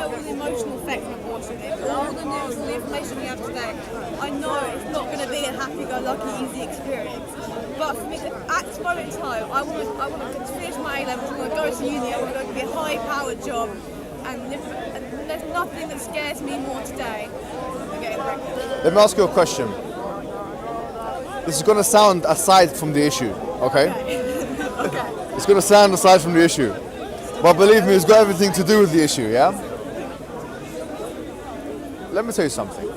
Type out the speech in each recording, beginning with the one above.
know all the emotional effects of abortion, all the news and the information we have today, I know it's not going to be a happy-go-lucky, easy experience. But for me, at this moment in time, I want to finish my A-levels, I want to go to uni, I want to go to be a high-powered job, and there's nothing that scares me more today than getting pregnant. Let me ask you a question. This is going to sound aside from the issue, okay? Okay. It's going to sound aside from the issue. But believe me, it's got everything to do with the issue, yeah? Let me tell you something.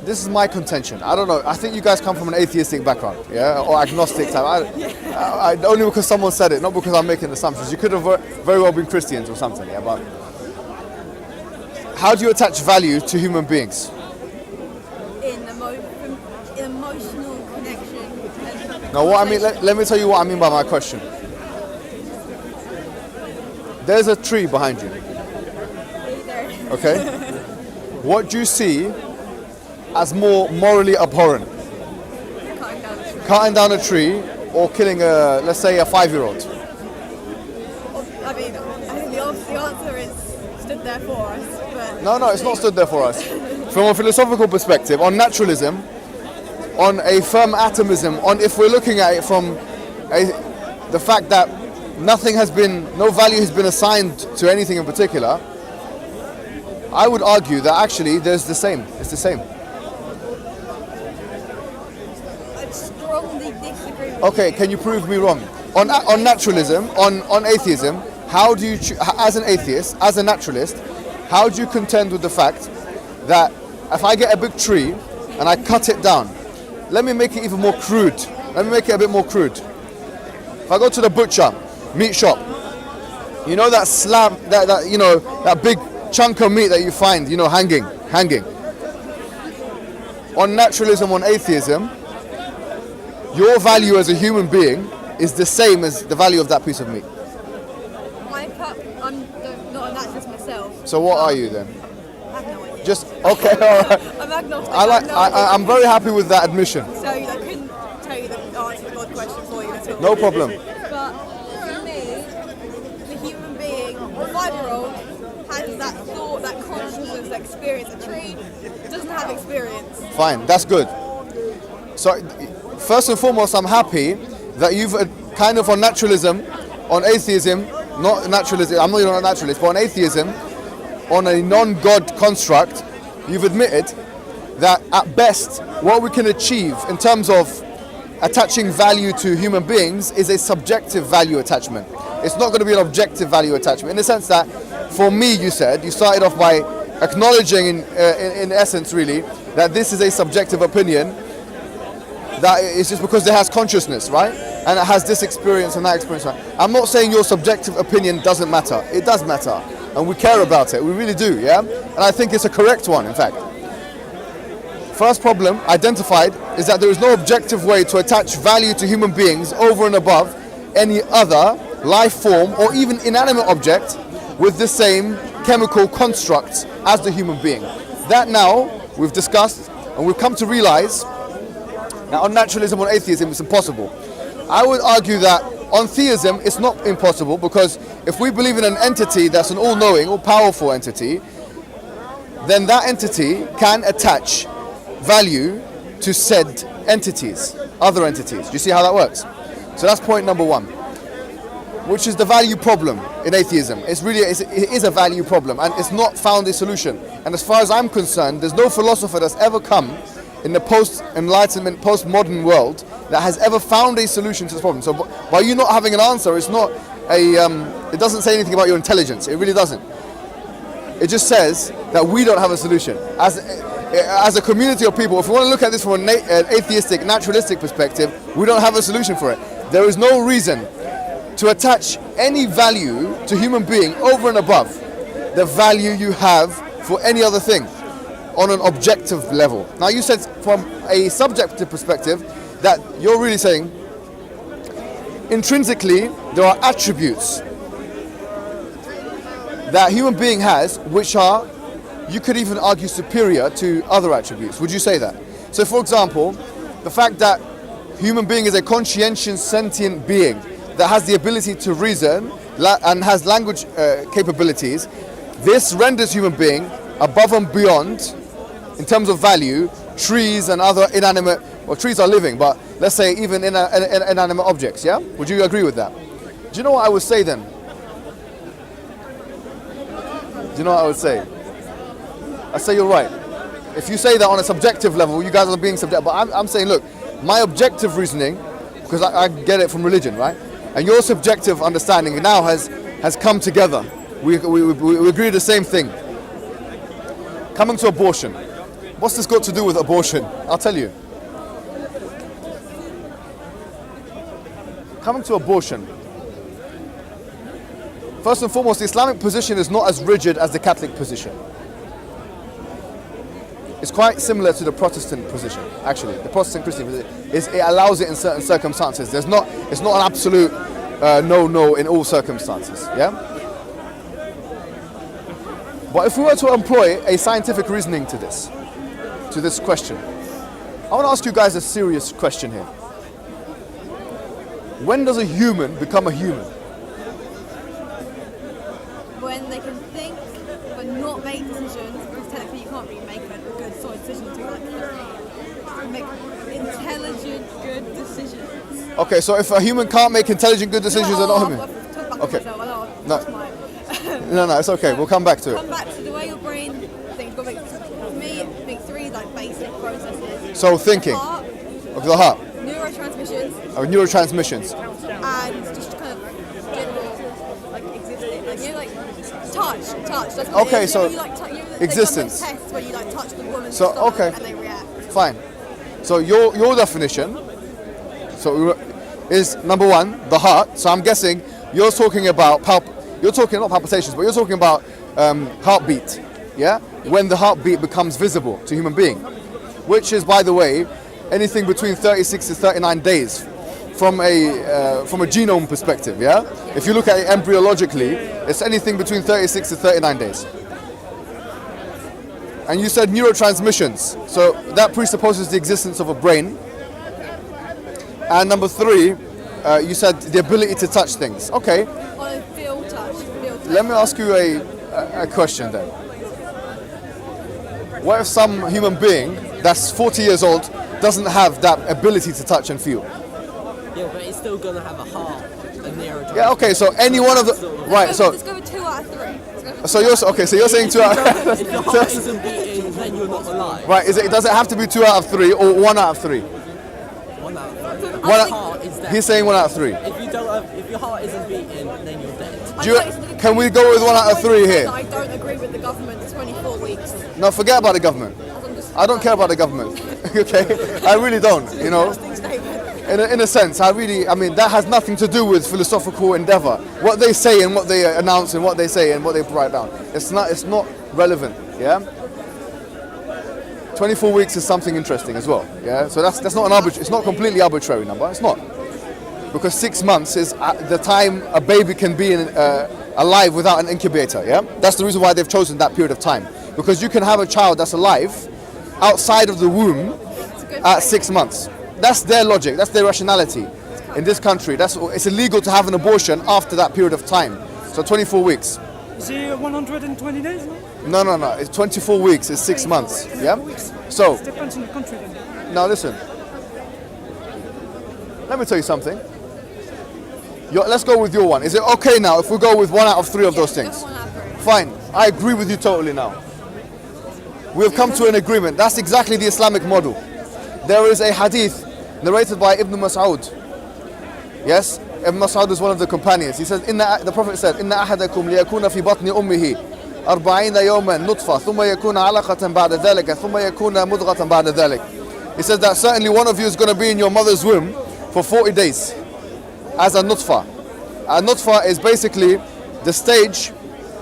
This is my contention. I don't know. I think you guys come from an atheistic background, yeah? Or agnostic type. Only because someone said it, not because I'm making assumptions. You could have very well been Christians or something, yeah? But how do you attach value to human beings? In emotional connection. Now, what I mean, let me tell you what I mean by my question. There's a tree behind you, okay? What do you see as more morally abhorrent? Cutting down a tree or killing let's say a 5-year-old? I mean, I think the answer is stood there for us. But No, it's not stood there for us. From a philosophical perspective, on naturalism, on a firm atomism, on if we're looking at it from the fact that no value has been assigned to anything in particular, I would argue that actually it's the same. I strongly disagree with Okay, can you prove me wrong? On naturalism, on atheism, how do you, as an atheist, as a naturalist, how do you contend with the fact that if I get a big tree and I cut it down, let me make it even more crude. Let me make it a bit more crude. If I go to the butcher, meat shop, you know that slab, that big chunk of meat that you find, hanging. On naturalism, on atheism, your value as a human being is the same as the value of that piece of meat. I'm not a naturalist myself. So what are you then? I have no idea. Just okay. All right. I'm agnostic. I'm very happy with that admission. So I couldn't tell you the answer to God's question for you at all. No problem. But for me, the human being, the 5-year-old, has that thought, that consciousness, that experience. A tree doesn't have experience. Fine, that's good. So first and foremost, I'm happy that you've kind of on naturalism, on atheism, not naturalism, I'm not even a naturalist, but on atheism, on a non-God construct, you've admitted that at best, what we can achieve in terms of attaching value to human beings is a subjective value attachment. It's not going to be an objective value attachment, in the sense that, for me, you started off by acknowledging in essence really, that this is a subjective opinion, that it's just because it has consciousness, right? And it has this experience and that experience. Right? I'm not saying your subjective opinion doesn't matter. It does matter. And we care about it. We really do, yeah? And I think it's a correct one, in fact. First problem identified is that there is no objective way to attach value to human beings over and above any other life form or even inanimate object with the same chemical constructs as the human being. That now we've discussed and we've come to realize that on naturalism, on atheism, it's impossible. I would argue that on theism, it's not impossible, because if we believe in an entity that's an all-knowing, all-powerful entity, then that entity can attach value to said entities, other entities. Do you see how that works? So that's point number one, which is the value problem in atheism. It is a value problem, and it's not found a solution. And as far as I'm concerned, there's no philosopher that's ever come in the post-enlightenment, post-modern world that has ever found a solution to this problem. So by you not having an answer, it's not it doesn't say anything about your intelligence. It really doesn't. It just says that we don't have a solution. As a community of people, if we want to look at this from an atheistic, naturalistic perspective, we don't have a solution for it. There is no reason to attach any value to human being over and above the value you have for any other thing on an objective level. Now, you said from a subjective perspective that you're really saying intrinsically there are attributes that a human being has which are, you could even argue, superior to other attributes. Would you say that? So, for example, the fact that human being is a conscientious, sentient being that has the ability to reason and has language capabilities, this renders human being above and beyond, in terms of value, trees and other inanimate, well, trees are living, but let's say even inanimate objects, yeah? Would you agree with that? Do you know what I would say then? Do you know what I would say? I say you're right. If you say that on a subjective level, you guys are being subjective, but I'm saying, look, my objective reasoning, because I get it from religion, right? And your subjective understanding now has come together. We agree the same thing. Coming to abortion. What's this got to do with abortion? I'll tell you. Coming to abortion. First and foremost, the Islamic position is not as rigid as the Catholic position. It's quite similar to the Protestant position, actually. The Protestant Christian position it allows it in certain circumstances. It's not an absolute no in all circumstances. Yeah. But if we were to employ a scientific reasoning to this question, I want to ask you guys a serious question here. When does a human become a human? When they can think but not make decisions, because technically you can't really make a good solid decision until like 30. Make intelligent, good decisions. Okay, so if a human can't make intelligent, good decisions, they're not human. Okay. No, it's okay. We'll come back to it. Come back to the way your brain thinks. For me, I think three like basic processes. So thinking. Of the heart. Neurotransmissions. Neurotransmissions. And just kind of general like existing, like touch. That's what okay, it is. so existence. Tests where you like touch the woman's so stomach okay, and they react. Fine. So your definition, is number one the heart. So I'm guessing you're talking about you're talking not palpitations, but you're talking about heartbeat. Yeah, when the heartbeat becomes visible to a human being, which is, by the way, anything between 36 to 39 days. From a genome perspective, yeah? If you look at it embryologically, it's anything between 36 to 39 days. And you said neurotransmissions, so that presupposes the existence of a brain. And number three, you said the ability to touch things. Okay. Or feel touch. Let me ask you a question then. What if some human being that's 40 years old doesn't have that ability to touch and feel? Yeah, but it's still gonna have a heart, a neurotransmitter. Yeah, okay, so any one of the right, so let's go with 2 out of 3. so you're saying 2 out If your heart isn't beating, then you're not alive. right, does it have to be 2 out of 3 or 1 out of 3? 1 out of 3. Heart is dead. He's saying 1 out of 3. If your heart isn't beating, then you're dead. Can we go with 1 out of 3 here? I don't agree with the government. 24 weeks. No, forget about the government. I don't care about the government. Okay, I really don't. You know, in a sense, that has nothing to do with philosophical endeavor. What they say and what they announce and what they say and what they write down. It's not relevant. Yeah. 24 weeks is something interesting as well. Yeah. So that's not an arbitrary. It's not a completely arbitrary number. It's not, because 6 months is the time a baby can be alive without an incubator. Yeah. That's the reason why they've chosen that period of time, because you can have a child that's alive outside of the womb at 6 months. That's their logic. That's their rationality. In this country, it's illegal to have an abortion after that period of time. So 24 weeks. Is it 120 days? No. It's 24 weeks. It's 6 months. Yeah. So It depends on the country then. now listen. Let me tell you something. Let's go with your one. Is it okay now if we go with 1 out of 3 of those things? Fine. I agree with you totally now. We have come to an agreement. That's exactly the Islamic model. There is a hadith narrated by Ibn Mas'ud. Yes, Ibn Mas'ud is one of the companions. He says, the Prophet said, "Inna ahadakum liyakuna fi batni ummihi 40 yawman nutfa, thumma yakuna 'alaqatan ba'da dhalika, thumma yakuna mudghatan ba'da dhalik." He says that certainly one of you is going to be in your mother's womb for 40 days as a nutfa. A nutfa is basically the stage.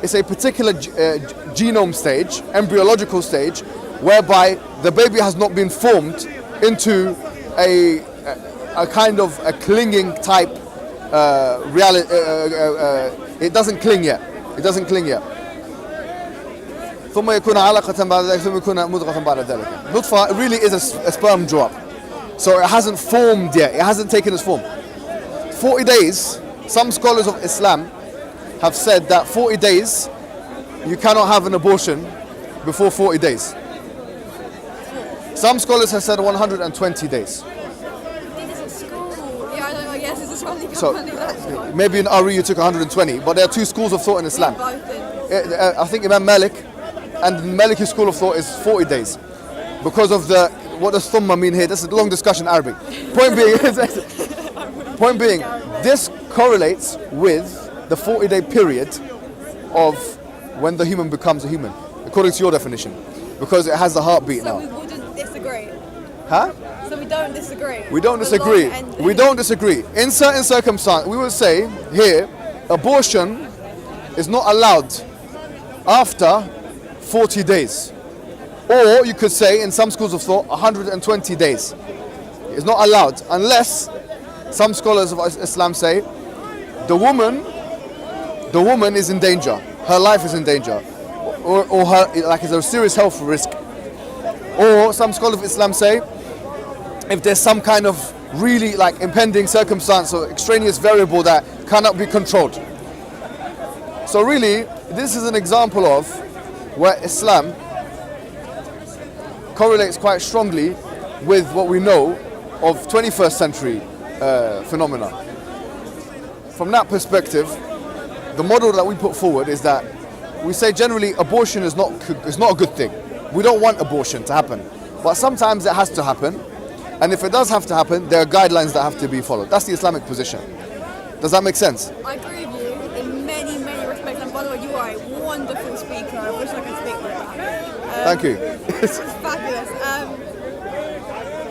It's a particular genome stage, embryological stage, whereby the baby has not been formed into a kind of a clinging type reality. It doesn't cling yet. ثم يكون علقة بعد ذلك ثم يكون مضغة بعد ذلك. Nutfa really is a sperm drop, so it hasn't formed yet. It hasn't taken its form. 40 days. Some scholars of Islam have said that 40 days, you cannot have an abortion before 40 days. Some scholars have said 120 days. This is school. Yeah, I guess it's a school. So maybe in Ari you took 120, but there are two schools of thought in Islam. I think Imam Malik and the Maliki school of thought is 40 days. Because of what does thumma mean here? This is a long discussion in Arabic. Point being, this correlates with the 40-day period of when the human becomes a human, according to your definition, because it has the heartbeat now. So we wouldn't disagree. Huh? So we don't disagree. We don't disagree. We don't disagree. In certain circumstances, we will say here, abortion is not allowed after 40 days. Or you could say, in some schools of thought, 120 days. It's not allowed unless some scholars of Islam say the woman is in danger. Her life is in danger, or her is a serious health risk. Or some scholars of Islam say if there's some kind of really impending circumstance or extraneous variable that cannot be controlled. So really, this is an example of where Islam correlates quite strongly with what we know of 21st century phenomena. From that perspective, the model that we put forward is that we say generally abortion is not a good thing. We don't want abortion to happen, but sometimes it has to happen, and if it does have to happen, there are guidelines that have to be followed. That's the Islamic position. Does that make sense? I agree with you in many, many respects, and by the way, you are a wonderful speaker. I wish I could speak like that. Thank you. It's fabulous.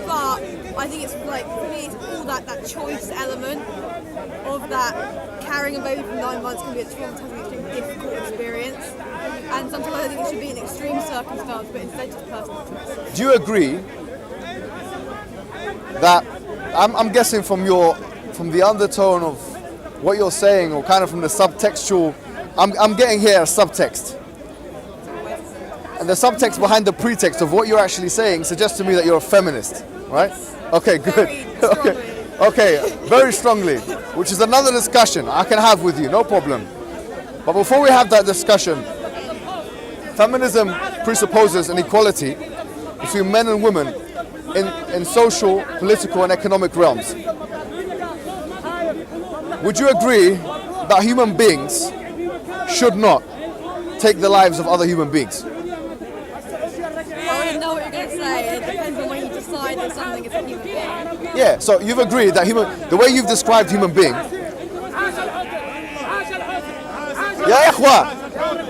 But I think it's for me, it's all that choice element of that carrying a baby for 9 months can be a traumatizing, extremely difficult experience. And sometimes I think it should be an extreme circumstance, but instead just personal choice. Do you agree that I'm guessing from the undertone of what you're saying, or kind of from the subtextual, I'm getting here a subtext. And the subtext behind the pretext of what you're actually saying suggests to me that you're a feminist, right? Okay, good. Okay, very strongly, which is another discussion I can have with you, no problem. But before we have that discussion, feminism presupposes an equality between men and women in social, political, and economic realms. Would you agree that human beings should not take the lives of other human beings? I already know what you're going to say. It depends on when you decide that something is a human being. Yeah, so you've agreed that the way you've described human being. يا إخوة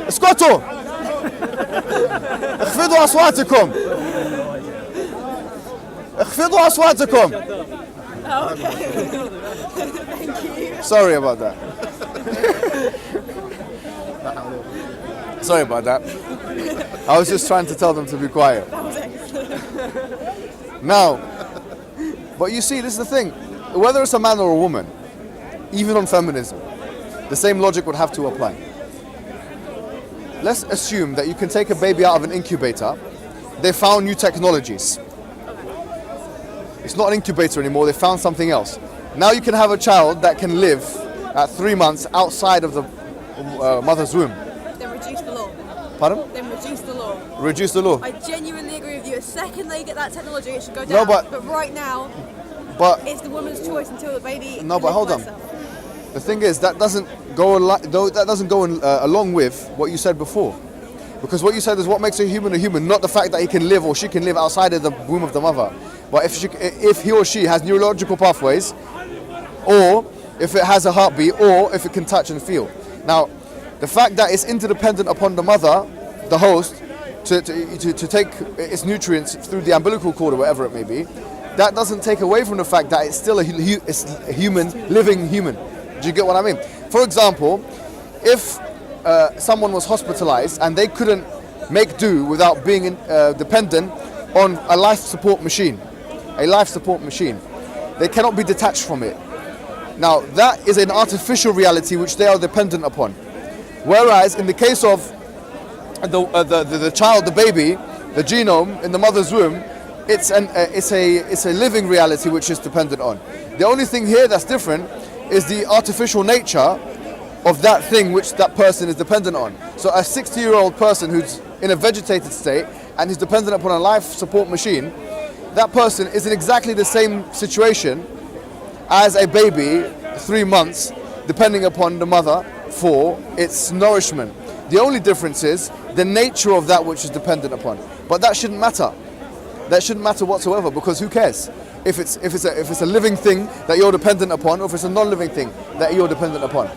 اسكتوا اخفضوا أصواتكم اخفضوا أصواتكم. Sorry about that. Sorry about that. I was just trying to tell them to be quiet. Now, but you see, this is the thing. Whether it's a man or a woman, even on feminism, the same logic would have to apply. Let's assume that you can take a baby out of an incubator. They found new technologies. It's not an incubator anymore, they found something else. Now you can have a child that can live at 3 months outside of the mother's womb. Then reduce the law. Pardon? Then reduce the law. Reduce the law. I genuinely agree with you. The second they get that technology, it should go down. No, but right now, it's the woman's choice until the baby. No, but hold on. The thing is, that doesn't go along with what you said before, because what you said is what makes a human, not the fact that he can live or she can live outside of the womb of the mother. But if he or she has neurological pathways, or if it has a heartbeat, or if it can touch and feel. Now, the fact that it's interdependent upon the mother, the host, to take its nutrients through the umbilical cord or whatever it may be, that doesn't take away from the fact that it's still a human, living human. Do you get what I mean? For example, if someone was hospitalized and they couldn't make do without being dependent on a life support machine, they cannot be detached from it. Now, that is an artificial reality which they are dependent upon. Whereas in the case of the child, the baby, the genome in the mother's womb, it's a living reality which is dependent on. The only thing here that's different is the artificial nature of that thing which that person is dependent on. So a 60-year-old person who's in a vegetated state and is dependent upon a life support machine, that person is in exactly the same situation as a baby, 3 months, depending upon the mother for its nourishment. The only difference is the nature of that which is dependent upon. But that shouldn't matter. That shouldn't matter whatsoever, because who cares? If it's a living thing that you're dependent upon, or if it's a non-living thing that you're dependent upon.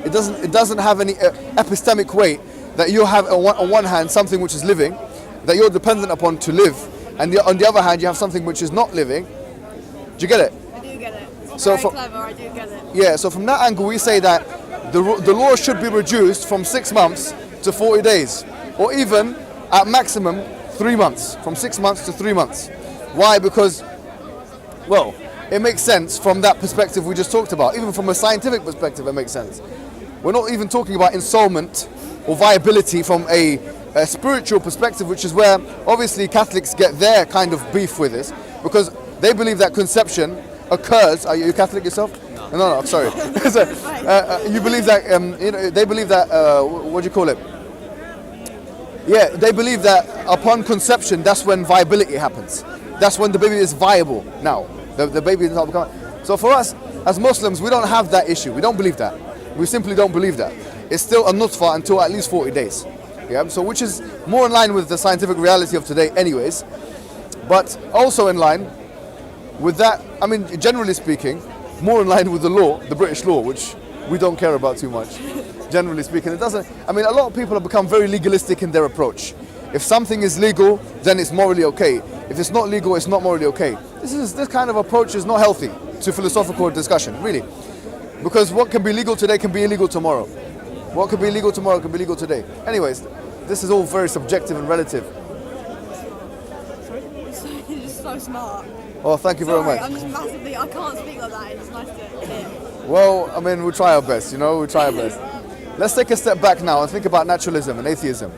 It doesn't have any epistemic weight that you have on one hand something which is living, that you're dependent upon to live, and on the other hand you have something which is not living. Do you get it? I do get it. It's So very clever, I do get it. Yeah, so from that angle we say that the law should be reduced from 6 months to 40 days, or even at maximum 3 months, from 6 months to 3 months. Why? Because, well, it makes sense from that perspective we just talked about. Even from a scientific perspective, it makes sense. We're not even talking about ensoulment or viability from a spiritual perspective, which is where obviously Catholics get their kind of beef with this, because they believe that conception occurs. Are you Catholic yourself? No, sorry. So, you believe that, they believe that, what do you call it? Yeah, they believe that upon conception, that's when viability happens. That's when the baby is viable now. The baby is not becoming. So for us, as Muslims, we don't have that issue. We don't believe that. We simply don't believe that. It's still a nutfa until at least 40 days. Yeah, so which is more in line with the scientific reality of today anyways. But also in line with that, I mean, generally speaking, more in line with the law, the British law, which we don't care about too much. Generally speaking, it doesn't. I mean, a lot of people have become very legalistic in their approach. If something is legal, then it's morally okay. If it's not legal, it's not morally okay. This kind of approach is not healthy to philosophical discussion, really. Because what can be legal today can be illegal tomorrow. What could be legal tomorrow can be legal today. Anyways, this is all very subjective and relative. You're just so smart. Oh, thank you very Sorry, much. I'm just massively, I can't speak like that. It's just nice to hear. Well, I mean, we'll try our best, we'll try our best. Let's take a step back now and think about naturalism and atheism.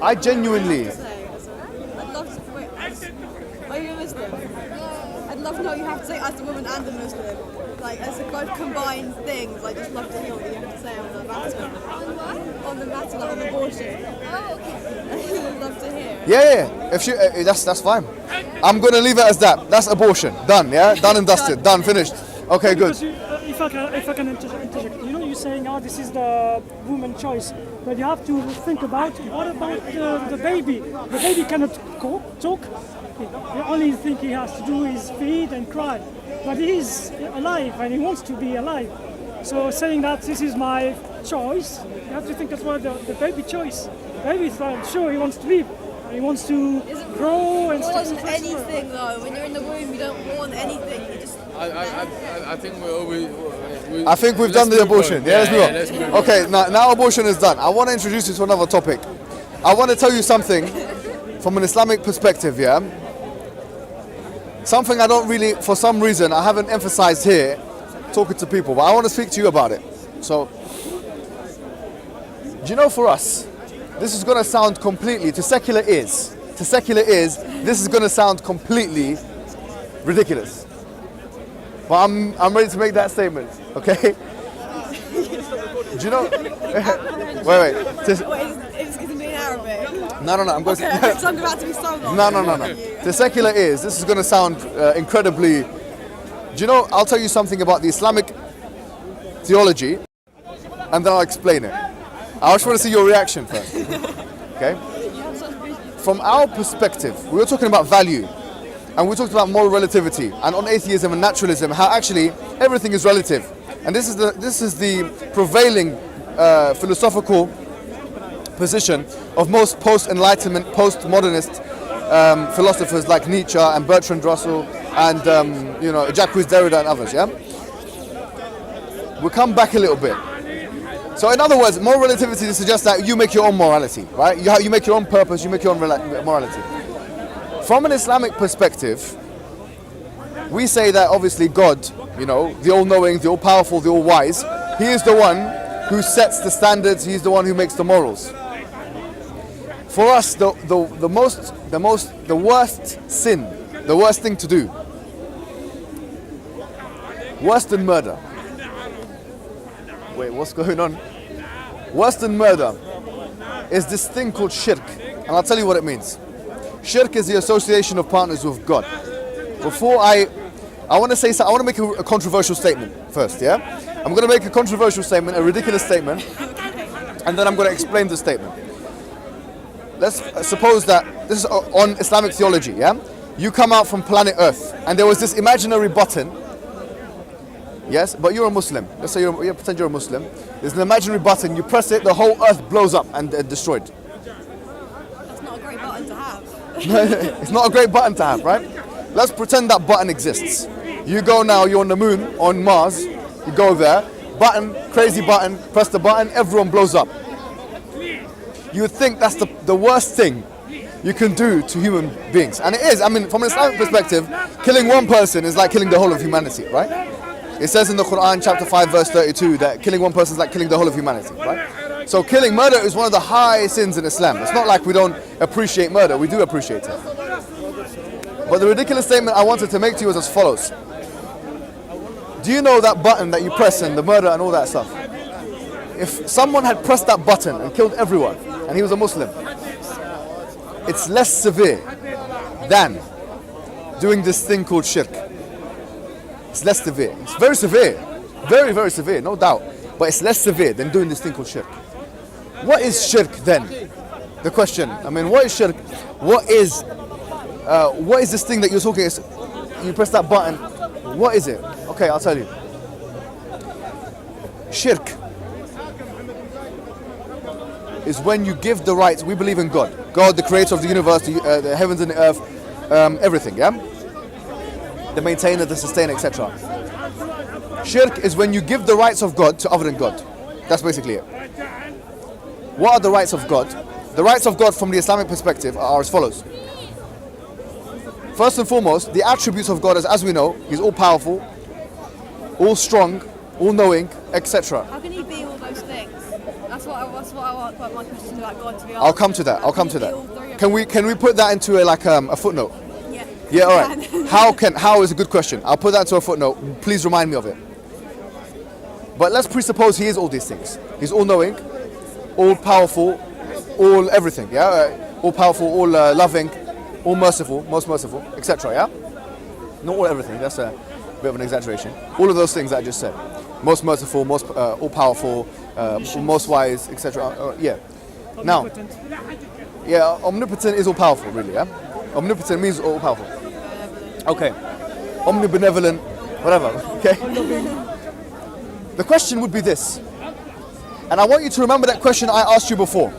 I genuinely... I'd love to... Wait, are you a Muslim? I'd love to know what you have to say as a woman and a Muslim. Like, as a both combined things, I'd just love to hear what you have to say on the matter. On the matter, like on abortion. Oh, okay. I'd love to hear. Yeah. If she, that's fine. I'm going to leave it as that. That's abortion. Done, yeah? Done and dusted. Done, finished. Okay, good. Because if I can interject, you're saying, this is the woman's choice, but you have to think about what about the baby? The baby cannot talk. The only thing he has to do is feed and cry. But he is alive and he wants to be alive. So saying that this is my choice, you have to think as well the baby choice. Baby is sure he wants to live. He wants to grow and stuff. You don't want anything though. When you're in the womb, you don't want anything. You just. I think we I think we've done the abortion. Yeah, let's move on. Okay, now abortion is done. I want to introduce you to another topic. I want to tell you something from an Islamic perspective, yeah? Something I don't really, for some reason, I haven't emphasized here, talking to people, but I want to speak to you about it. So, do you know, for us, this is going to sound completely, to secular ears, this is going to sound completely ridiculous. But I'm ready to make that statement, okay? Do you know? wait. It's going to be in Arabic. No, I'm going Okay, I'm about to be so long. No. To secular ears, this is going to sound incredibly... Do you know, I'll tell you something about the Islamic theology, and then I'll explain it. I just want to see your reaction first. Okay? From our perspective, we were talking about value, and we talked about moral relativity, and on atheism and naturalism, how actually everything is relative. And this is the prevailing philosophical position of most post-Enlightenment, post-modernist philosophers like Nietzsche and Bertrand Russell and Jacques Derrida and others. Yeah, we'll come back a little bit. So in other words, moral relativity suggests that you make your own morality, right? You make your own purpose, you make your own morality. From an Islamic perspective, we say that obviously God, the all-knowing, the all-powerful, the all-wise, He is the one who sets the standards. He's the one who makes the morals. For us, the worst sin, the worst thing to do, worse than murder, Wait, what's going on? Worse than murder is this thing called shirk. And I'll tell you what it means. Shirk is the association of partners with God. Before I want to say something, I want to make a controversial statement first, yeah? I'm going to make a controversial statement, a ridiculous statement, and then I'm going to explain the statement. Let's suppose that this is on Islamic theology, yeah? You come out from planet Earth, and there was this imaginary button, yes, but you're a Muslim. Let's say you pretend you're a Muslim. There's an imaginary button, you press it, the whole Earth blows up and destroyed. That's not a great button to have. It's not a great button to have, right? Let's pretend that button exists. You go now, you're on the moon, on Mars, you go there, button, crazy button, press the button, everyone blows up. You would think that's the worst thing you can do to human beings. And it is, I mean, from an Islamic perspective, killing one person is like killing the whole of humanity, right? It says in the Quran, chapter 5, verse 32, that killing one person is like killing the whole of humanity, right? So murder is one of the high sins in Islam. It's not like we don't appreciate murder, we do appreciate it. But the ridiculous statement I wanted to make to you is as follows. Do you know that button that you press and the murder and all that stuff? If someone had pressed that button and killed everyone, and he was a Muslim, it's less severe than doing this thing called shirk. It's less severe. It's very severe. Very, very severe, no doubt. But it's less severe than doing this thing called shirk. What is shirk then? The question. I mean, what is shirk? What is this thing that you're talking? You press that button. What is it? Okay, I'll tell you. Shirk is when you give the rights. We believe in God. God, the creator of the universe, the heavens and the earth, everything, yeah? The maintainer, the sustainer, etc. Shirk is when you give the rights of God to other than God. That's basically it. What are the rights of God? The rights of God from the Islamic perspective are as follows. First and foremost, the attributes of God, as we know, He's all powerful, all strong, all knowing, etc. How can He be all those things? That's what I want. My question about God to be I'll come to that. Can we put that into a footnote? Yeah. Yeah, all right. How is a good question. I'll put that into a footnote. Please remind me of it. But let's presuppose He is all these things. He's all knowing, all powerful, all everything. Yeah, all powerful, all loving, all merciful, most merciful, etc. Yeah, not all everything. That's a bit of an exaggeration. All of those things that I just said. Most merciful, most all powerful, most wise, etc. Yeah. Now, yeah, omnipotent is all powerful, really. Yeah, omnipotent means all powerful. Okay, omnibenevolent, whatever. Okay. The question would be this, and I want you to remember that question I asked you before.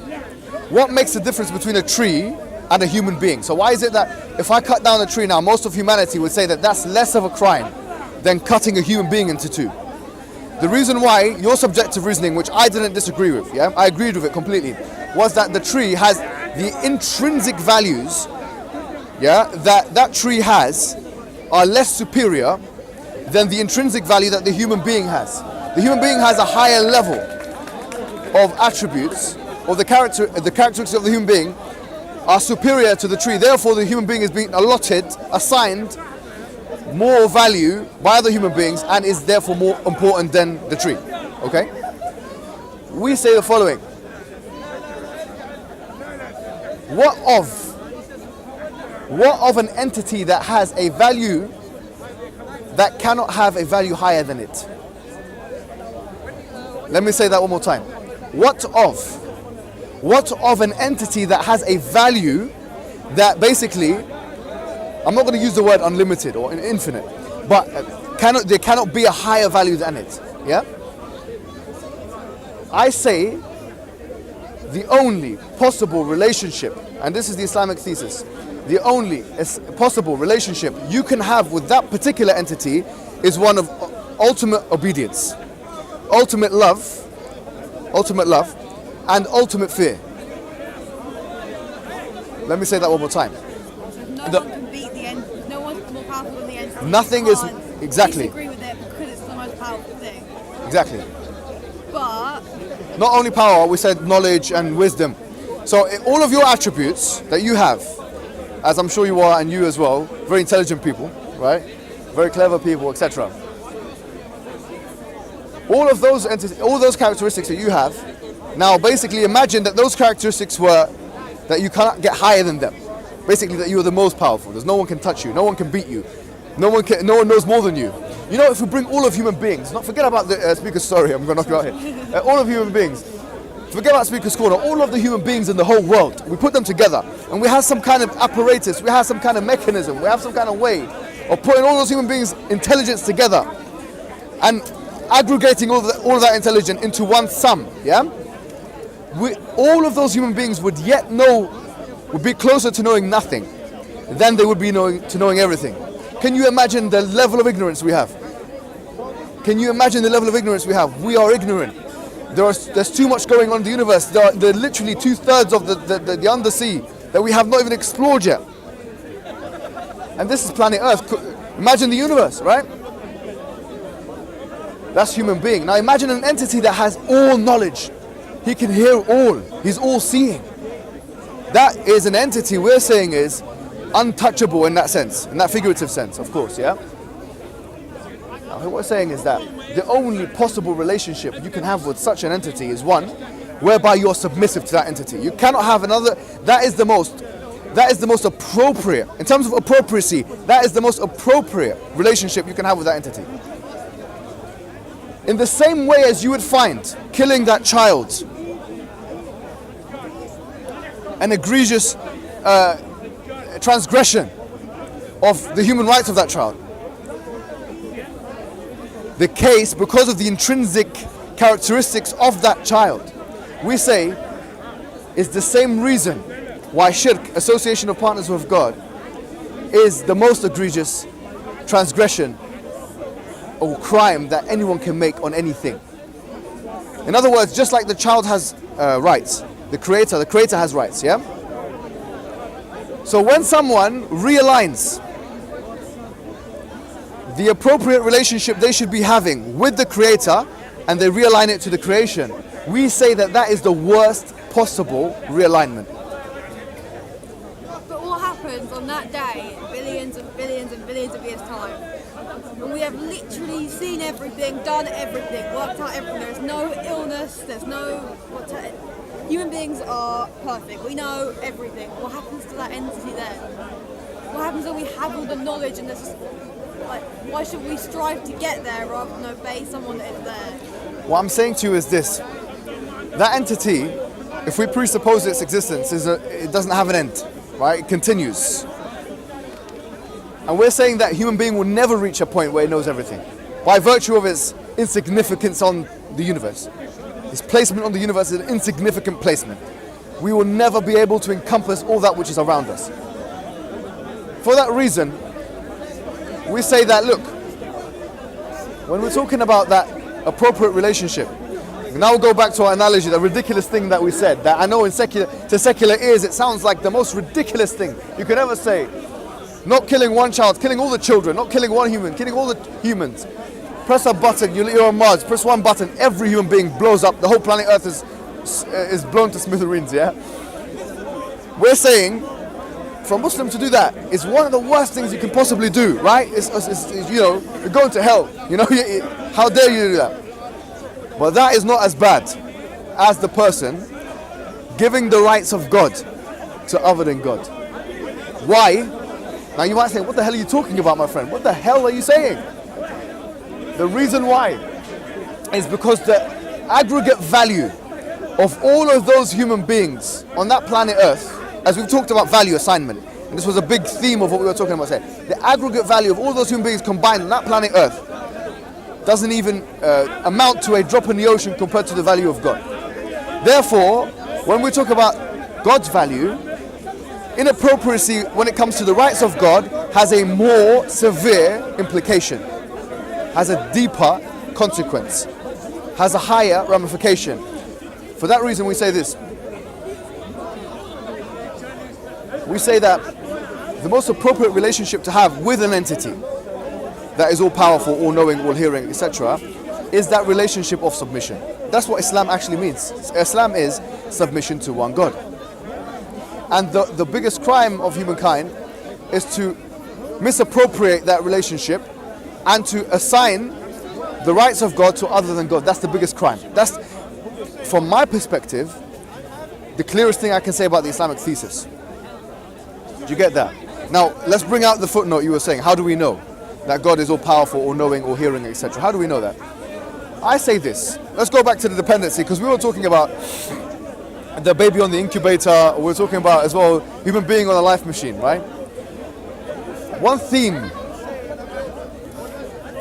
What makes the difference between a tree and a human being? So why is it that if I cut down a tree now, most of humanity would say that that's less of a crime than cutting a human being into two? The reason why, your subjective reasoning, which I didn't disagree with, yeah, I agreed with it completely, was that the tree has the intrinsic values, yeah, that tree has are less superior than the intrinsic value that the human being has. The human being has a higher level of attributes, or the characteristics of the human being are superior to the tree. Therefore, the human being is being assigned more value by other human beings and is therefore more important than the tree. Okay? We say the following. What of an entity that has a value that cannot have a value higher than it? Let me say that one more time. What of an entity that has a value that basically, I'm not going to use the word unlimited or infinite, but there cannot be a higher value than it. Yeah? I say the only possible relationship, and this is the Islamic thesis, the only possible relationship you can have with that particular entity is one of ultimate obedience, ultimate love, and ultimate fear. Let me say that one more time. No one can beat the end. No one's more powerful than the entity. Nothing is exactly. Disagree with it because it's the most powerful thing. Exactly. But not only power, we said knowledge and wisdom. So all of your attributes that you have, as I'm sure you are, and you as well, very intelligent people, right? Very clever people, etc. All of those all those characteristics that you have, now basically imagine that those characteristics were that you cannot get higher than them. Basically that you are the most powerful. There's no one can touch you, no one can beat you, no one knows more than you. You know, if we bring all of human beings, not forget about the speaker's sorry, I'm going to knock you out here. All of human beings, forget about Speaker's Corner, all of the human beings in the whole world, we put them together and we have some kind of apparatus, we have some kind of mechanism, we have some kind of way of putting all those human beings' intelligence together and aggregating all of that intelligence into one sum, yeah? All of those human beings would be closer to knowing nothing than they would be to knowing everything. Can you imagine the level of ignorance we have? Can you imagine the level of ignorance we have? We are ignorant. There's too much going on in the universe. There are literally 2/3 of the undersea that we have not even explored yet. And this is planet Earth. Imagine the universe, right? That's human being. Now imagine an entity that has all knowledge. He can hear all. He's all seeing. That is an entity we're saying is untouchable in that sense, in that figurative sense, of course, yeah? Now, what we're saying is that the only possible relationship you can have with such an entity is one whereby you're submissive to that entity. You cannot have another. That is the most appropriate, in terms of appropriacy, that is the most appropriate relationship you can have with that entity. In the same way as you would find killing that child an egregious transgression of the human rights of that child. The case, because of the intrinsic characteristics of that child, we say is the same reason why shirk, association of partners with God, is the most egregious transgression or crime that anyone can make on anything. In other words, just like the child has rights, the creator has rights, yeah? So when someone realigns the appropriate relationship they should be having with the creator and they realign it to the creation, we say that that is the worst possible realignment. But what happens on that day, billions and billions and billions of years' time, when we have literally seen everything, done everything, worked out everything, there's no illness, there's no... Human beings are perfect, we know everything. What happens to that entity then? What happens when we have all the knowledge and there's... Like, why should we strive to get there rather than obey someone that is there? What I'm saying to you is this. That entity, if we presuppose its existence, it doesn't have an end, right? It continues. And we're saying that human being will never reach a point where it knows everything, by virtue of its insignificance on the universe. Its placement on the universe is an insignificant placement. We will never be able to encompass all that which is around us. For that reason, we say that, look, when we're talking about that appropriate relationship, now we'll go back to our analogy, the ridiculous thing that we said, that I know to secular ears it sounds like the most ridiculous thing you could ever say. Not killing one child, killing all the children, not killing one human, killing all the humans. Press a button, you're on Mars, press one button, every human being blows up, the whole planet Earth is blown to smithereens, yeah? We're saying, for a Muslim to do that is one of the worst things you can possibly do, right? It's you know, you're going to hell, you know, how dare you do that? But that is not as bad as the person giving the rights of God to other than God. Why? Now you might say, what the hell are you talking about, my friend? What the hell are you saying? The reason why is because the aggregate value of all of those human beings on that planet Earth, as we've talked about value assignment, and this was a big theme of what we were talking about today, the aggregate value of all those human beings combined on that planet Earth doesn't even amount to a drop in the ocean compared to the value of God. Therefore, when we talk about God's value, inappropriacy when it comes to the rights of God has a more severe implication, has a deeper consequence, has a higher ramification. For that reason we say this. We say that the most appropriate relationship to have with an entity that is all powerful, all knowing, all hearing, etc., is that relationship of submission. That's what Islam actually means. Islam is submission to one God. And the biggest crime of humankind is to misappropriate that relationship and to assign the rights of God to other than God. That's the biggest crime. That's, from my perspective, the clearest thing I can say about the Islamic thesis. Do you get that? Now, let's bring out the footnote you were saying. How do we know that God is all powerful, all knowing, all hearing, etc.? How do we know that? I say this. Let's go back to the dependency, because we were talking about the baby on the incubator. We're talking about as well human being on a life machine, right? One theme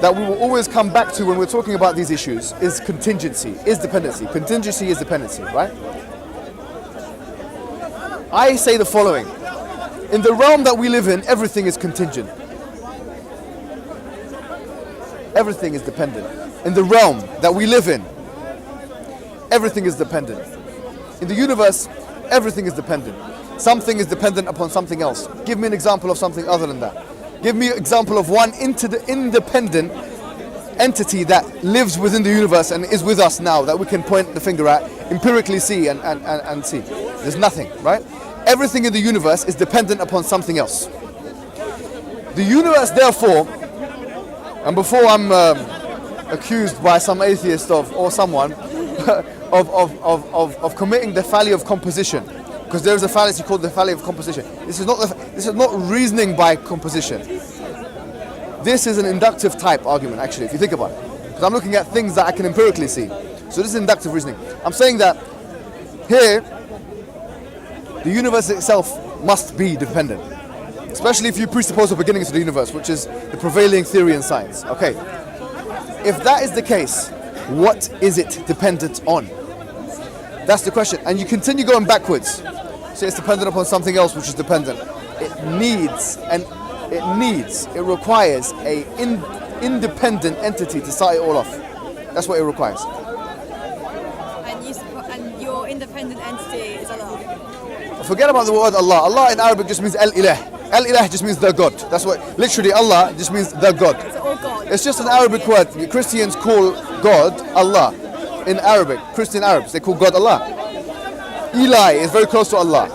that we will always come back to when we're talking about these issues is contingency, is dependency. Contingency is dependency, right? I say the following. In the realm that we live in, everything is contingent. Everything is dependent. In the realm that we live in, everything is dependent. In the universe, everything is dependent. Something is dependent upon something else. Give me an example of something other than that. Give me an example of one independent entity that lives within the universe and is with us now that we can point the finger at, empirically see and see. There's nothing, right? Everything in the universe is dependent upon something else. The universe, therefore, and before I'm accused by some atheist or someone of committing the folly of composition, because there is a fallacy called the folly of composition. This is not reasoning by composition. This is an inductive type argument, actually, if you think about it. Because I'm looking at things that I can empirically see. So this is inductive reasoning. I'm saying that here, the universe itself must be dependent. Especially if you presuppose the beginnings of the universe, which is the prevailing theory in science. Okay. If that is the case, what is it dependent on? That's the question. And you continue going backwards. So it's dependent upon something else which is dependent. It requires an independent entity to start it all off. That's what it requires. And your independent entity is Allah. Forget about the word Allah. Allah in Arabic just means Al-Ilah. Al-Ilah just means the God. That's what, literally Allah just means the God. It's all God. It's just an Arabic word. Christians call God Allah. In Arabic, Christian Arabs, they call God Allah. Eli is very close to Allah.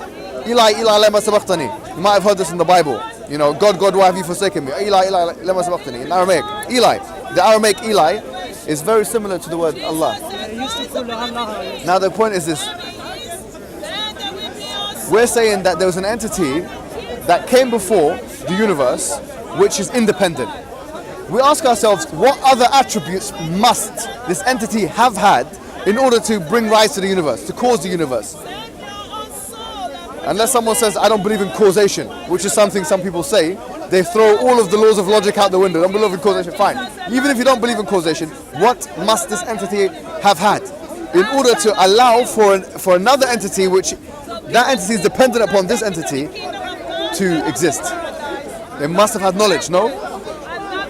Eli, lema sabaqtani. You might have heard this in the Bible. You know, God, why have you forsaken me? Eli, lema sabaqtani. In Aramaic, Eli. The Aramaic Eli is very similar to the word Allah. Now the point is this. We're saying that there was an entity that came before the universe which is independent. We ask ourselves, what other attributes must this entity have had in order to bring rise to the universe, to cause the universe? Unless someone says, I don't believe in causation, which is something some people say, they throw all of the laws of logic out the window. Don't believe in causation, fine. Even if you don't believe in causation, what must this entity have had in order to allow for another entity, which that entity is dependent upon this entity, to exist? They must have had knowledge, no?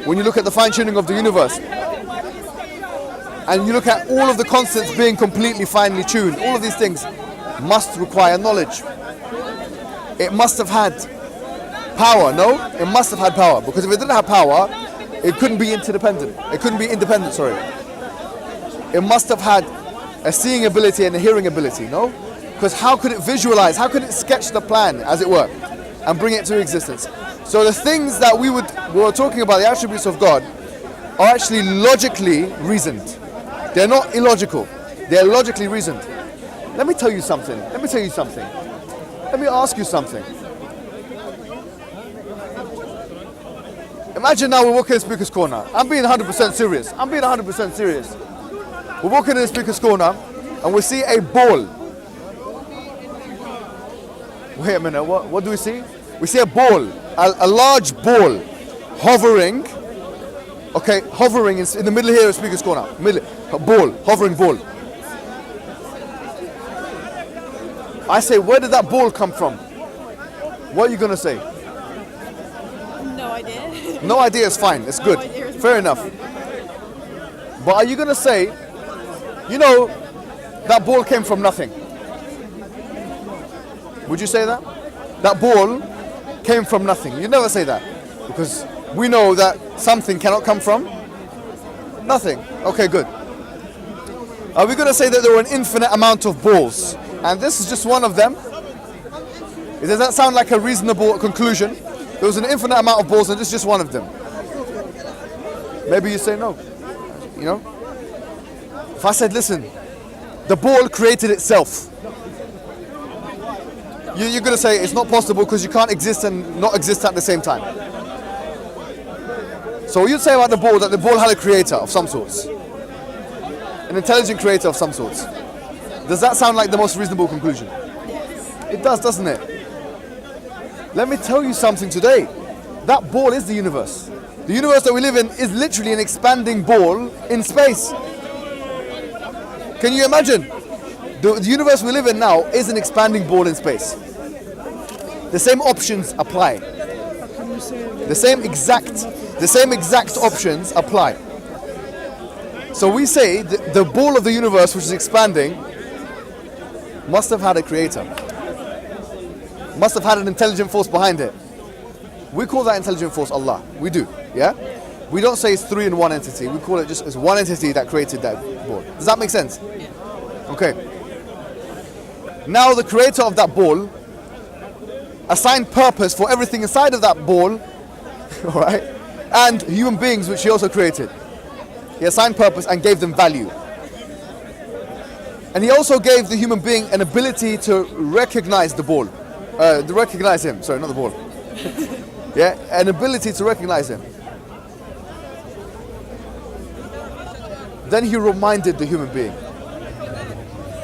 When you look at the fine-tuning of the universe, and you look at all of the constants being completely finely tuned, all of these things must require knowledge. It must have had power, no? It must have had power, because if it didn't have power, it couldn't be interdependent. It couldn't be independent, sorry. It must have had a seeing ability and a hearing ability, no? Because how could it visualize, how could it sketch the plan, as it were, and bring it to existence? So the things that we were talking about, the attributes of God, are actually logically reasoned. They're not illogical. They're logically reasoned. Let me tell you something. Let me ask you something. Imagine now we're walking in the speaker's corner. I'm being 100% serious. We're walking in the speaker's corner and we see a ball. Wait a minute, what do we see? We see a ball, a large ball, hovering in the middle here of speaker's corner. Hovering ball. I say, where did that ball come from? What are you going to say? No idea. No idea is fine, it's good. Fair enough. But are you going to say, you know, that ball came from nothing? Would you say that? That ball came from nothing. You never say that, because we know that something cannot come from nothing. Okay, good. Are we going to say that there were an infinite amount of balls and this is just one of them? Does that sound like a reasonable conclusion? There was an infinite amount of balls and this is just one of them. Maybe you say no. you know, if I said, listen, the ball created itself, you're going to say it's not possible because you can't exist and not exist at the same time. So you'd say about the ball that the ball had a creator of some sorts, an intelligent creator of some sorts. Does that sound like the most reasonable conclusion? It does, doesn't it? Let me tell you something today. That ball is the universe. The universe that we live in is literally an expanding ball in space. Can you imagine? The universe we live in now is an expanding ball in space. The same options apply. The same exact options apply. So we say the ball of the universe, which is expanding, must have had a creator. Must have had an intelligent force behind it. We call that intelligent force Allah. We do, yeah? We don't say it's three in one entity. We call it just as one entity that created that ball. Does that make sense? Okay. Now the creator of that ball assigned purpose for everything inside of that ball, all right? And human beings, which he also created. He assigned purpose and gave them value. And he also gave the human being an ability to recognize the ball. To recognize him, sorry, not the ball. Yeah, an ability to recognize him. Then he reminded the human being.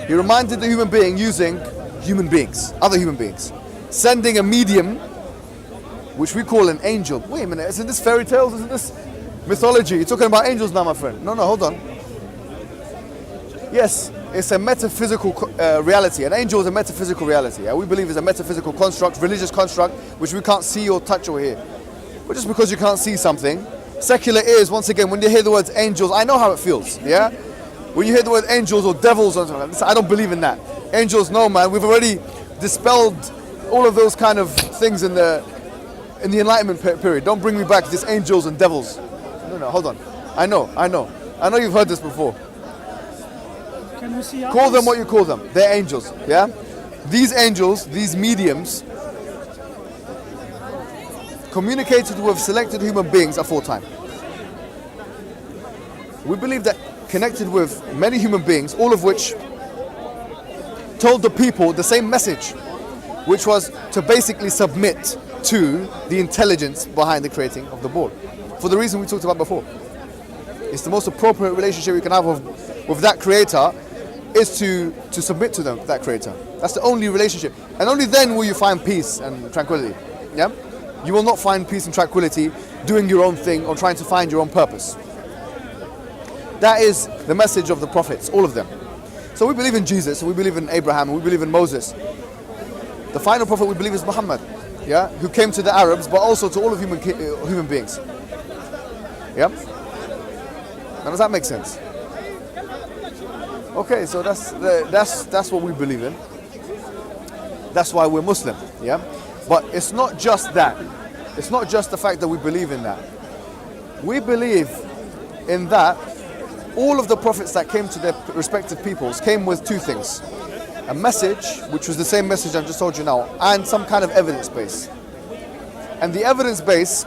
He reminded the human being using human beings, other human beings. Sending a medium, which we call an angel. Wait a minute, isn't this fairy tales? Isn't this mythology? You're talking about angels now, my friend. No, hold on. Yes, it's a metaphysical reality. An angel is a metaphysical reality. We believe it's a metaphysical construct, religious construct, which we can't see or touch or hear. But just because you can't see something, secular ears, once again, when you hear the words angels, I know how it feels, yeah? When you hear the word angels or devils, or something, I don't believe in that. Angels, no, man. We've already dispelled all of those kind of things in the Enlightenment period. Don't bring me back these angels and devils. No, hold on. I know you've heard this before. Can we see Call them what you call them. They're angels, yeah? These angels, these mediums, communicated with selected human beings aforetime. We believe that connected with many human beings, all of which told the people the same message, which was to basically submit to the intelligence behind the creating of the ball. For the reason we talked about before. It's the most appropriate relationship you can have with that creator is to submit to them, that creator. That's the only relationship. And only then will you find peace and tranquility. Yeah? You will not find peace and tranquility doing your own thing or trying to find your own purpose. That is the message of the prophets, all of them. So we believe in Jesus, we believe in Abraham, we believe in Moses. The final prophet we believe is Muhammad, yeah, who came to the Arabs, but also to all of human beings. Yeah. Now, does that make sense? Okay, so that's what we believe in. That's why we're Muslim. Yeah. But it's not just that. It's not just the fact that we believe in that. We believe in that. All of the prophets that came to their respective peoples came with two things. A message, which was the same message I've just told you now, and some kind of evidence base. And the evidence base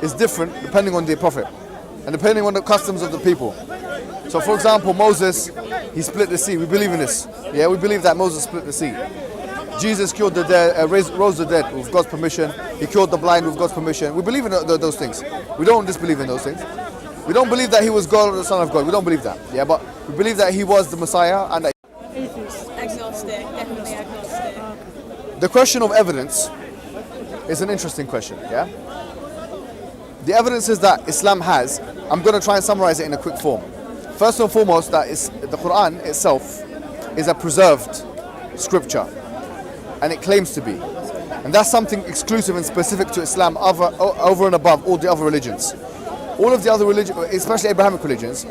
is different depending on the prophet and depending on the customs of the people. So for example, Moses, he split the sea. We believe in this. Yeah, we believe that Moses split the sea. Jesus cured the dead, rose the dead with God's permission. He cured the blind with God's permission. We believe in those things. We don't disbelieve in those things. We don't believe that he was God or the Son of God. We don't believe that. Yeah, but we believe that he was the Messiah and that. Atheist. Agnostic, definitely agnostic. The question of evidence is an interesting question. Yeah. The evidences that Islam has, I'm going to try and summarize it in a quick form. First and foremost, that is the Quran itself is a preserved scripture, and it claims to be, and that's something exclusive and specific to Islam over and above all the other religions. All of the other religions, especially Abrahamic religions,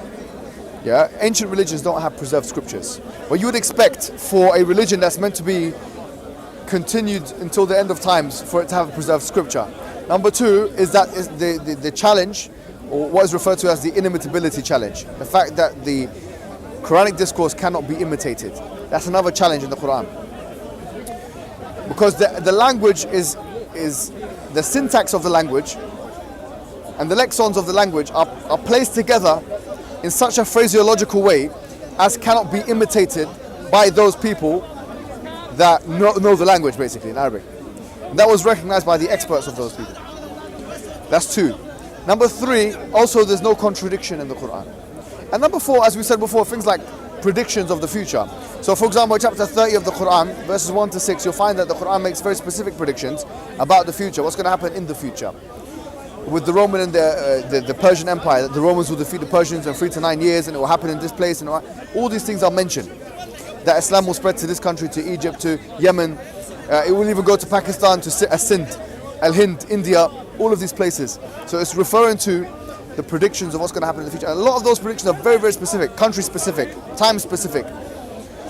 yeah, ancient religions don't have preserved scriptures. But you would expect for a religion that's meant to be continued until the end of times for it to have a preserved scripture. Number two is that the challenge, or what is referred to as the inimitability challenge. The fact that the Quranic discourse cannot be imitated. That's another challenge in the Quran. Because the language is the syntax of the language and the lexons of the language are placed together in such a phraseological way as cannot be imitated by those people that know the language, basically, in Arabic. And that was recognized by the experts of those people. That's 2. Number 3, also there's no contradiction in the Quran. And number 4, as we said before, things like predictions of the future. So for example, chapter 30 of the Quran, verses 1 to 6, you'll find that the Quran makes very specific predictions about the future, what's going to happen in the future. With the Roman and the Persian Empire, the Romans will defeat the Persians in 3 to 9 years, and it will happen in this place, and all these things are mentioned. That Islam will spread to this country, to Egypt, to Yemen, it will even go to Pakistan, to Sindh, Al-Hind, India, all of these places. So it's referring to the predictions of what's going to happen in the future. And a lot of those predictions are very, very specific, country specific, time specific.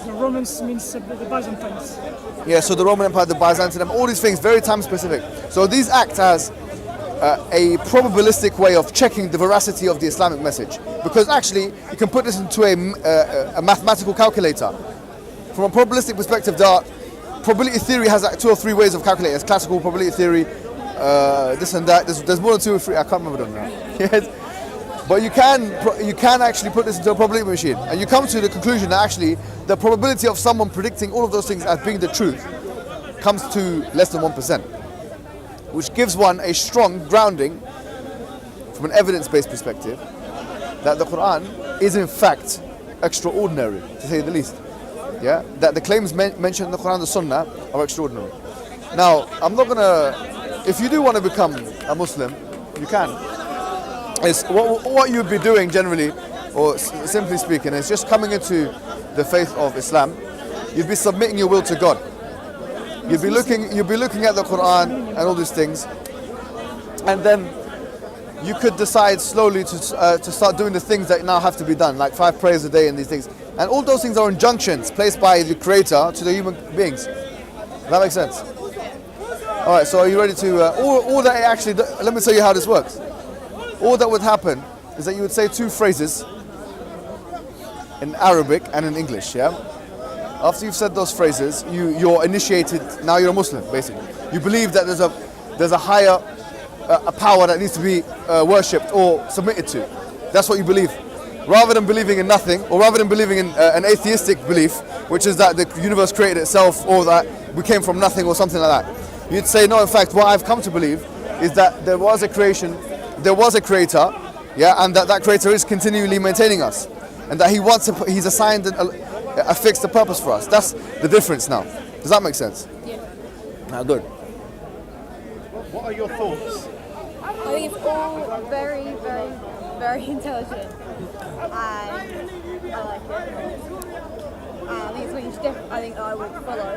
The Romans means the Byzantines. Yeah, so the Roman Empire, the Byzantium, all these things, very time specific. So these act as a probabilistic way of checking the veracity of the Islamic message. Because actually, you can put this into a mathematical calculator. From a probabilistic perspective, probability theory has like 2 or 3 ways of calculating. There's classical probability theory, this and that. There's more than 2 or 3. I can't remember them now. Yes. But you can actually put this into a probability machine, and you come to the conclusion that actually the probability of someone predicting all of those things as being the truth comes to less than 1%, which gives one a strong grounding from an evidence-based perspective that the Quran is in fact extraordinary, to say the least. Yeah, that the claims mentioned in the Quran and the Sunnah are extraordinary. Now, I'm not gonna. If you do want to become a Muslim, you can. It's what you'd be doing generally, or simply speaking, is just coming into the faith of Islam. You'd be submitting your will to God. You'd be looking at the Quran and all these things, and then you could decide slowly to start doing the things that now have to be done, like 5 prayers a day and these things. And all those things are injunctions placed by the Creator to the human beings. Does that make sense? All right. So are you ready to? All that actually. Let me tell you how this works. All that would happen is that you would say 2 phrases in Arabic and in English, yeah? After you've said those phrases, you're initiated, now you're a Muslim, basically. You believe that there's a higher a power that needs to be worshipped or submitted to. That's what you believe. Rather than believing in nothing, or rather than believing in an atheistic belief, which is that the universe created itself, or that we came from nothing, or something like that. You'd say, no, in fact, what I've come to believe is that there was a creation, there was a creator, yeah, and that creator is continually maintaining us, and that he's assigned a fixed purpose for us. That's the difference now. Does that make sense? Yeah. Now, good. What are your thoughts? I think it's all very, very, very intelligent. And I like it. I think it's something I think I would follow.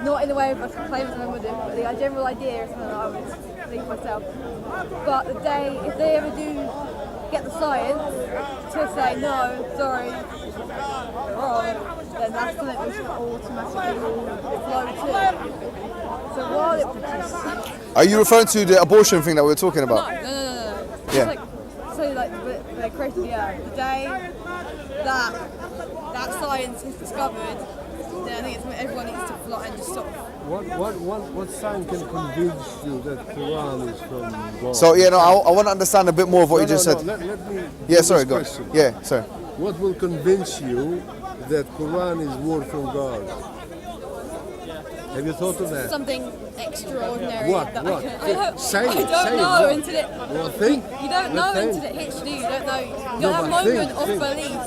Not in the way of us claiming something with it, but the general idea is something that I would think myself. But the day, if they ever do get the science to say no, sorry, wrong, then that's something we should automatically flow to. So while it produces... Are you referring to the abortion thing that we were talking about? No. Yeah. So they created the Earth. The day that science is discovered, then I think it's when everyone needs to fly and just sort of... What sign can convince you that Quran is from God? So, yeah, no, I want to understand a bit more of what you just said. Let me Yeah, do sorry, this go. question. Yeah, sorry. What will convince you that Quran is word from God? Have you thought of that? Something extraordinary. What? That What? I don't Say it, know say it. until it... Well, think. You don't know Let's until it hits you. You don't know. You No, don't have a but moment of think. belief.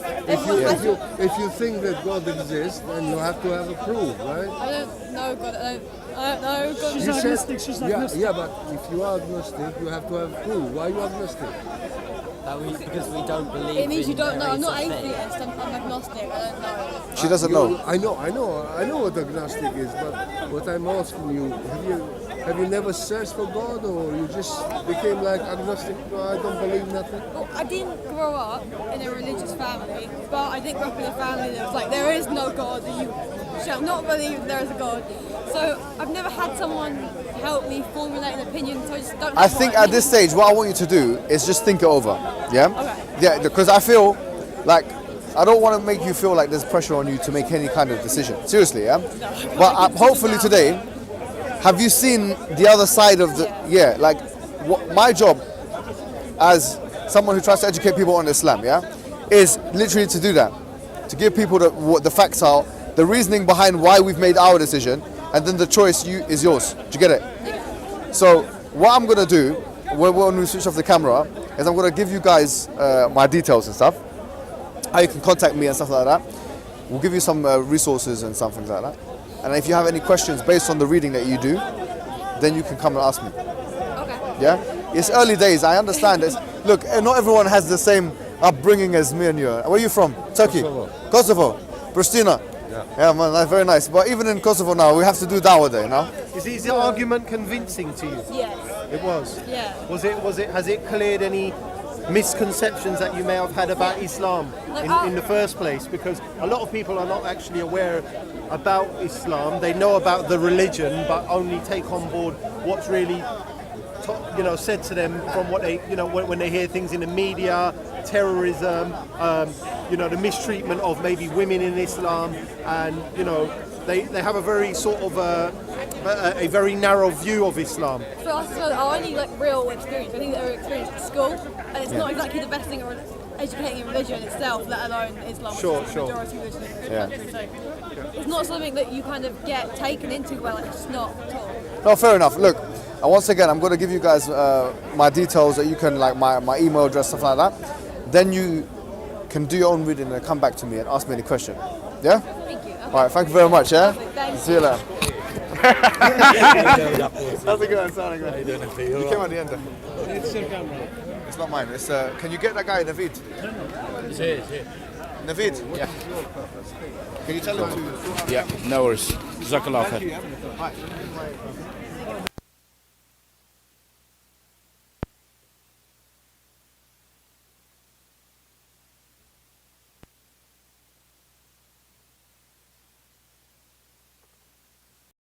If you think that God exists, then you have to have a proof, right? I don't know God. I don't know God. She's You said- agnostic, she's agnostic. Yeah, but if you are agnostic, you have to have proof. Why are you agnostic? Because we don't believe It means you in don't know. I'm there not is a thing. atheist. I'm agnostic. I don't know. She doesn't know. I know what agnostic is, but what I'm asking you, have you never searched for God, or you just became like agnostic? No, I don't believe nothing. Well, I didn't grow up in a religious family, but I did grow up in a family that was like, there is no God, and you shall not believe there is a God. So I've never had someone help me formulate an opinion, so I just don't know. I think at this stage, what I want you to do is just think it over. Yeah? Okay. Yeah, because I feel like I don't want to make you feel like there's pressure on you to make any kind of decision. Seriously, yeah? But hopefully today, have you seen the other side of the... Yeah, like my job as someone who tries to educate people on Islam, yeah, is literally to do that, to give people what the facts are, the reasoning behind why we've made our decision, and then the choice is yours. Do you get it? So what I'm gonna do when we switch off the camera is I'm gonna give you guys my details and stuff, how you can contact me and stuff like that. We'll give you some resources and some things like that. And if you have any questions based on the reading that you do, then you can come and ask me. Okay. Yeah? It's early days, I understand this. Look, not everyone has the same upbringing as me and you. Where are you from? Turkey? Kosovo? Pristina? Yeah, man, that's very nice. But even in Kosovo now, we have to do dawah day, you know? Is the argument convincing to you? Yes. It was. Yeah. Has it cleared any misconceptions that you may have had about Islam in the first place? Because a lot of people are not actually aware about Islam. They know about the religion, but only take on board what's really said to them from what they, when they hear things in the media, terrorism, the mistreatment of maybe women in Islam, and they have a very sort of a very narrow view of Islam. For us, our only real experience, I think that we experienced at school, and it's not exactly the best thing or educating in religion itself, let alone Islam, which is the majority religion in the country. So it's not something that you kind of get taken into well, it's just not at all. No, fair enough. Look, once again, I'm going to give you guys my details that you can, like my email address, stuff like that. Then you can do your own reading and come back to me and ask me any question. Yeah? Thank you. Okay. All right, thank you very much, yeah? Thanks. See you later. How's it going? Sounding good. How you doing? You came at the end there. It's your camera. It's not mine. It's can you get that guy, Naveed? Naveed? Yeah. Can you tell him to... Yeah, no worries. Jazakallah khair. Hi.